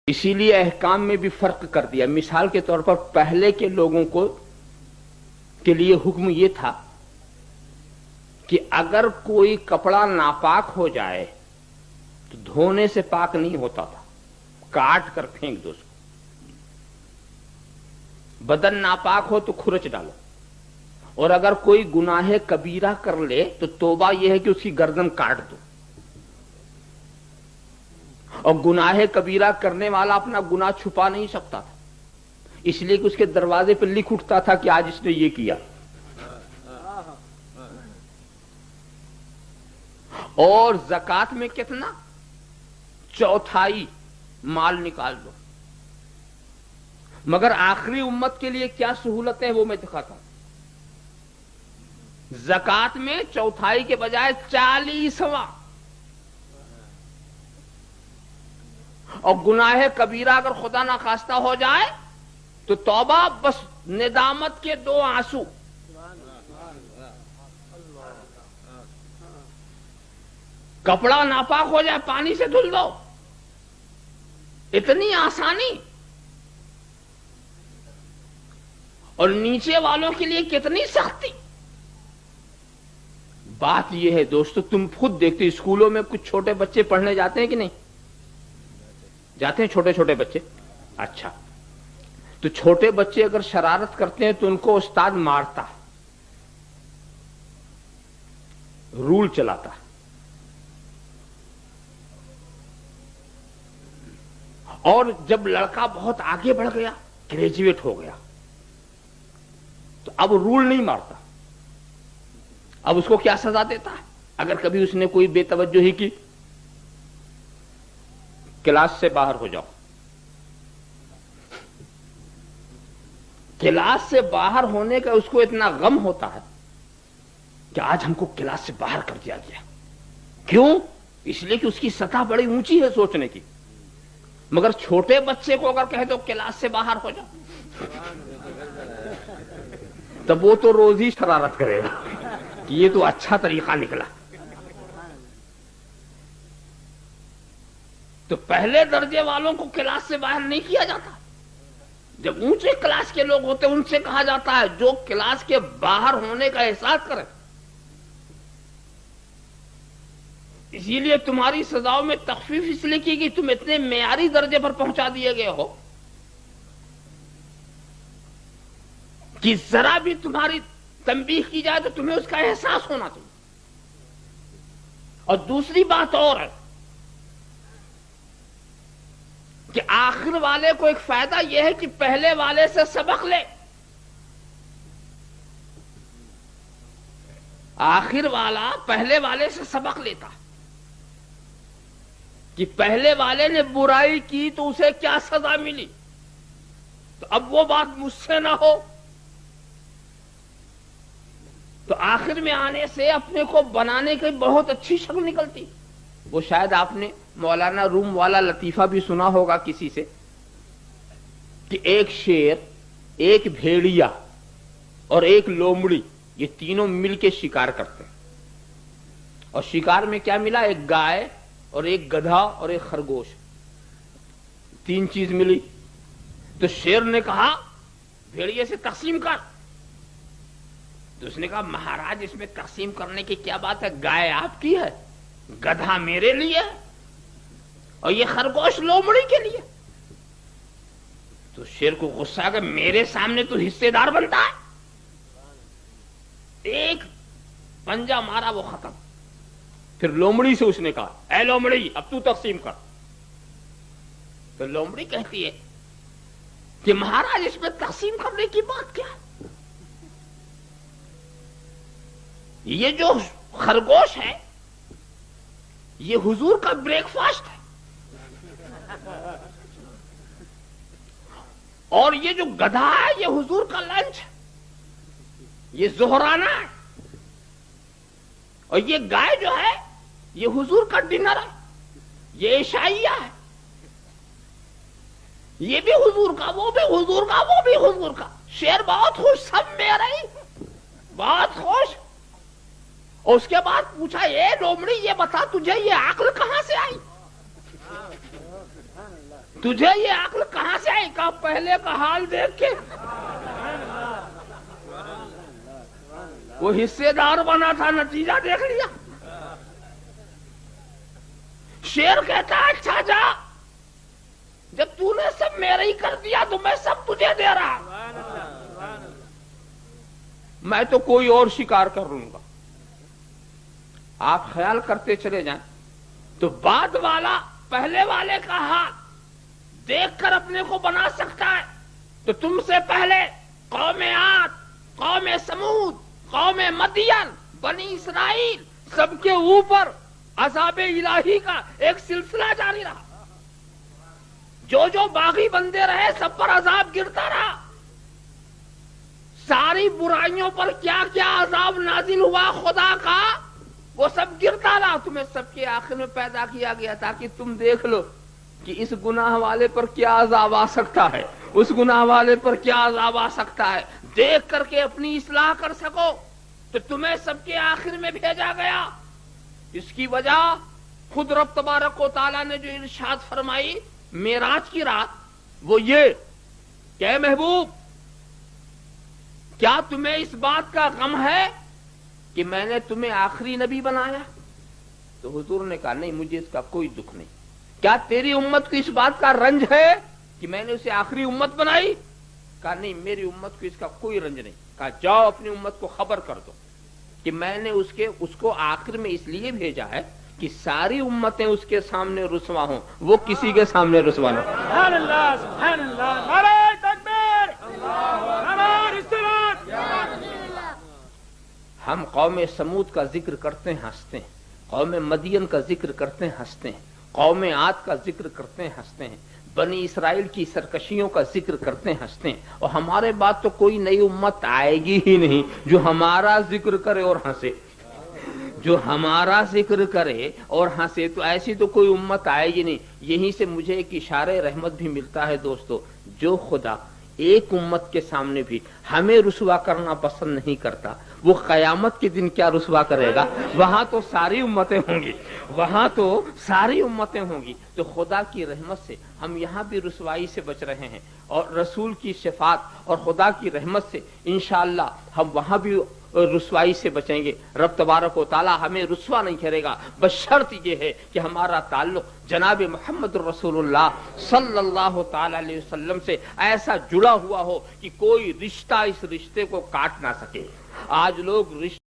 اسی لیے احکام میں بھی فرق کر دیا۔ مثال کے طور پر پہلے کے لوگوں کے لیے حکم یہ تھا کہ اگر کوئی کپڑا ناپاک ہو جائے تو دھونے سے پاک نہیں ہوتا تھا، کاٹ کر پھینک دو اس کو۔ بدن ناپاک ہو تو کھرچ ڈالو، اور اگر کوئی گناہ کبیرہ کر لے تو توبہ یہ ہے کہ اس کی گردن کاٹ دو۔ اور گناہ کبیرہ کرنے والا اپنا گناہ چھپا نہیں سکتا تھا، اس لیے کہ اس کے دروازے پہ لکھ اٹھتا تھا کہ آج اس نے یہ کیا۔ اور زکات میں کتنا؟ چوتھائی مال نکال دو۔ مگر آخری امت کے لیے کیا سہولت ہے وہ میں دکھاتا ہوں۔ زکات میں چوتھائی کے بجائے 40واں، اور گناہ کبیرہ اگر خدا نہ خواستہ ہو جائے تو توبہ، بس ندامت کے 2 آنسو۔ کپڑا ناپاک ہو جائے پانی سے دھل دو، اتنی آسانی۔ اور نیچے والوں کے لیے کتنی سختی۔ بات یہ ہے دوستو، تم خود دیکھتے اسکولوں میں کچھ چھوٹے بچے پڑھنے جاتے ہیں کہ نہیں جاتے ہیں؟ چھوٹے چھوٹے بچے، اچھا، تو چھوٹے بچے اگر شرارت کرتے ہیں تو ان کو استاد مارتا، رول چلاتا۔ اور جب لڑکا بہت آگے بڑھ گیا، گریجویٹ ہو گیا، تو اب رول نہیں مارتا، اب اس کو کیا سزا دیتا ہے؟ اگر کبھی اس نے کوئی بے توجہی کی، کلاس سے باہر ہو جاؤ۔ کلاس سے باہر ہونے کا اس کو اتنا غم ہوتا ہے کہ آج ہم کو کلاس سے باہر کر دیا گیا۔ کیوں؟ اس لیے کہ اس کی سطح بڑی اونچی ہے سوچنے کی۔ مگر چھوٹے بچے کو اگر کہہ دو کلاس سے باہر ہو جاؤ، تب وہ تو روز ہی شرارت کرے گا کہ یہ تو اچھا طریقہ نکلا۔ تو پہلے درجے والوں کو کلاس سے باہر نہیں کیا جاتا۔ جب اونچے کلاس کے لوگ ہوتے ہیں ان سے کہا جاتا ہے جو کلاس کے باہر ہونے کا احساس کرے۔ اسی لیے تمہاری سزاؤں میں تخفیف اس لیے کی کہ تم اتنے معیاری درجے پر پہنچا دیے گئے ہو کہ ذرا بھی تمہاری تنبیہ کی جائے تو تمہیں اس کا احساس ہونا چاہیے۔ اور دوسری بات اور ہے کہ آخر والے کو ایک فائدہ یہ ہے کہ پہلے والے سے سبق لے۔ آخر والا پہلے والے سے سبق لیتا کہ پہلے والے نے برائی کی تو اسے کیا سزا ملی، تو اب وہ بات مجھ سے نہ ہو۔ تو آخر میں آنے سے اپنے کو بنانے کی بہت اچھی شکل نکلتی۔ وہ شاید آپ نے مولانا روم والا لطیفہ بھی سنا ہوگا کسی سے کہ ایک شیر، ایک بھیڑیا اور ایک لومڑی، یہ تینوں مل کے شکار کرتے ہیں۔ اور شکار میں کیا ملا؟ ایک گائے اور ایک گدھا اور ایک خرگوش، 3 چیز ملی۔ تو شیر نے کہا بھیڑیے سے تقسیم کر، تو اس نے کہا مہاراج اس میں تقسیم کرنے کی کیا بات ہے، گائے آپ کی ہے، گدھا میرے لیے اور یہ خرگوش لومڑی کے لیے۔ تو شیر کو غصہ آ کہ میرے سامنے تو حصے دار بنتا ہے۔ ایک پنجا مارا، وہ ختم۔ پھر لومڑی سے اس نے کہا اے لومڑی اب تو تقسیم کر۔ تو لومڑی کہتی ہے کہ مہاراج اس میں تقسیم کرنے کی بات کیا ہے، یہ جو خرگوش ہے یہ حضور کا بریک فاسٹ ہے، اور یہ جو گدھا ہے یہ حضور کا لنچ ہے، یہ ظہرانہ ہے، اور یہ گائے جو ہے یہ حضور کا ڈنر ہے، یہ عشائیہ ہے، یہ بھی حضور کا، وہ بھی حضور کا، وہ بھی حضور کا۔ شیر بہت خوش، سب میرا ہی، بہت خوش۔ اور اس کے بعد پوچھا اے لومڑی یہ بتا تجھے یہ عقل کہاں سے آئی؟ تجھے یہ عقل کہاں سے آئی؟ کہا پہلے کا حال دیکھ کے وہ حصے دار بنا تھا، نتیجہ دیکھ لیا۔ شیر کہتا ہے اچھا جا، جب تو نے سب میرے ہی کر دیا تو میں سب تجھے دے رہا، میں تو کوئی اور شکار کر لوں گا۔ آپ خیال کرتے چلے جائیں تو بعد والا پہلے والے کا ہاتھ دیکھ کر اپنے کو بنا سکتا ہے، تو تم سے پہلے قوم عاد، قوم سمود، قوم مدین، بنی اسرائیل، سب کے اوپر عذاب الہی کا ایک سلسلہ جاری رہا۔ جو باغی بندے رہے سب پر عذاب گرتا رہا۔ ساری برائیوں پر کیا کیا عذاب نازل ہوا خدا کا، وہ سب گرتا رہا۔ تمہیں سب کے آخر میں پیدا کیا گیا تاکہ تم دیکھ لو کہ اس گناہ والے پر کیا عذاب آ سکتا ہے، اس گناہ والے پر کیا عذاب آ سکتا ہے، دیکھ کر کے اپنی اصلاح کر سکو۔ تو تمہیں سب کے آخر میں بھیجا گیا۔ اس کی وجہ خود رب تبارک و تعالیٰ نے جو ارشاد فرمائی معراج کی رات، وہ یہ کہ اے محبوب، کیا تمہیں اس بات کا غم ہے کہ میں نے تمہیں آخری نبی بنایا؟ تو حضور نے کہا نہیں، مجھے اس کا کوئی دکھ نہیں۔ کیا تیری امت کو اس بات کا رنج ہے کہ میں نے اسے آخری امت بنائی؟ کہا نہیں، میری امت کو اس کا کوئی رنج نہیں۔ کہا جاؤ اپنی امت کو خبر کر دو کہ میں نے اس کو آخر میں اس لیے بھیجا ہے کہ ساری امتیں اس کے سامنے رسوا ہوں، وہ کسی کے سامنے رسوا نہ ہو۔ سبحان اللہ، سبحان اللہ، نعرہ تکبیر، نعرہ رسالت۔ ہم قوم سمود کا ذکر کرتے ہیں ہنستے ہیں، قوم مدین کا ذکر کرتے ہیں ہنستے ہیں، قوم عاد کا ذکر کرتے ہیں ہنستے ہیں، بنی اسرائیل کی سرکشیوں کا ذکر کرتے ہیں ہنستے ہیں، اور ہمارے بعد تو کوئی نئی امت آئے گی ہی نہیں جو ہمارا ذکر کرے اور ہنسے، جو ہمارا ذکر کرے اور ہنسے، تو ایسی تو کوئی امت آئے گی نہیں۔ یہیں سے مجھے ایک اشارہ رحمت بھی ملتا ہے دوستو، جو خدا ایک امت کے سامنے بھی ہمیں رسوا کرنا پسند نہیں کرتا، وہ قیامت کے دن کیا رسوا کرے گا؟ وہاں تو ساری امتیں ہوں گی، وہاں تو ساری امتیں ہوں گی۔ تو خدا کی رحمت سے ہم یہاں بھی رسوائی سے بچ رہے ہیں، اور رسول کی شفاعت اور خدا کی رحمت سے انشاءاللہ ہم وہاں بھی رسوائی سے بچیں گے۔ رب تبارک و تعالی ہمیں رسوا نہیں کرے گا، بس شرط یہ ہے کہ ہمارا تعلق جناب محمد رسول اللہ صلی اللہ تعالی علیہ وسلم سے ایسا جڑا ہوا ہو کہ کوئی رشتہ اس رشتے کو کاٹ نہ سکے۔ آج لوگ رشتہ